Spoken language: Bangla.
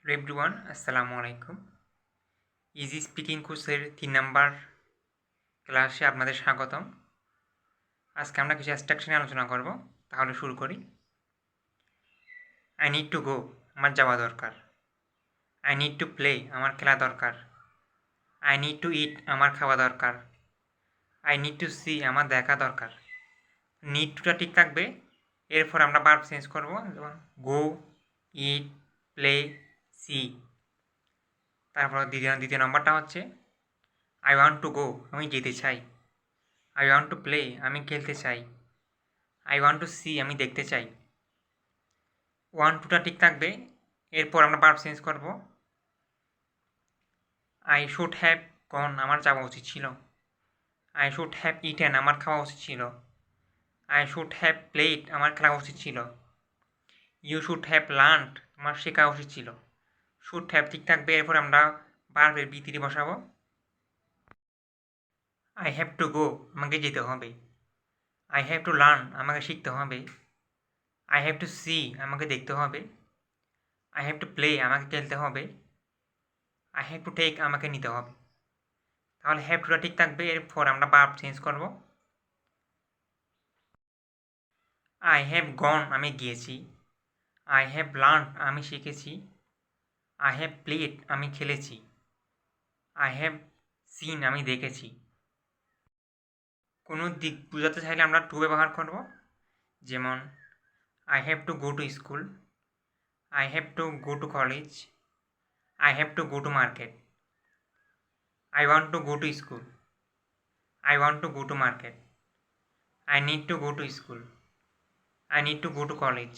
হ্যালো এভরিওয়ান, আসসালামু আলাইকুম। ইজি স্পিকিং কোর্সের ৩ নাম্বার ক্লাসে আপনাদের স্বাগতম। আজকে আমরা কিছু অ্যাবস্ট্রাকশন নিয়ে আলোচনা করব। তাহলে শুরু করি। আই নিড টু গো, আমার যাওয়া দরকার। আই নিড টু প্লে, আমার খেলা দরকার। আই নিড টু ইট, আমার খাওয়া দরকার। আই নিড টু সি, আমার দেখা দরকার। নিড টুটা ঠিক থাকবে, এরপর আমরা ভার্ব চেঞ্জ করব, যেমন গো, ইট, প্লে, সি। তারপর দ্বিতীয় নম্বরটা হচ্ছে আই ওয়ান্ট টু গো, আমি যেতে চাই। আই ওয়ান্ট টু প্লে, আমি খেলতে চাই। আই ওয়ান্ট টু সি, আমি দেখতে চাই। ওয়ান টুটা ঠিক থাকবে, এরপর আমরা ভার্ব চেঞ্জ করব। আই শুড হ্যাভ গন, আমার যাওয়া উচিত ছিল। আই শুড হ্যাভ ইটেন, আমার খাওয়া উচিত ছিল। আই শুড হ্যাভ প্লেড, আমার খেলা উচিত ছিল। ইউ শুড হ্যাভ লার্নড, তোমার শেখা উচিত ছিল। শুড হ্যাভ ঠিক থাকবে, এরপর আমরা ভার্বের বিতিরি বসাবো। আই হ্যাভ টু গো, আমাকে যেতে হবে। আই হ্যাভ টু লার্ন, আমাকে শিখতে হবে। আই হ্যাভ টু সি, আমাকে দেখতে হবে। আই হ্যাভ টু প্লে, আমাকে খেলতে হবে। আই হ্যাভ টু টেক, আমাকে নিতে হবে। তাহলে হ্যাভ টুটা ঠিক থাকবে, এরপর আমরা ভার্ব চেঞ্জ করব। আই হ্যাভ গন, আমি গিয়েছি। আই হ্যাভ লার্ন, আমি শিখেছি। আই হ্যাভ প্লেড, আমি খেলেছি। আই হ্যাভ সিন, আমি দেখেছি। কোনো দিক বোঝাতে চাইলে আমরা টু ব্যবহার করব, যেমন I have to go to school. I have to go to college. I have to go to market. I want to go to school. I want to go to market. I need to go to school. I need to go to college.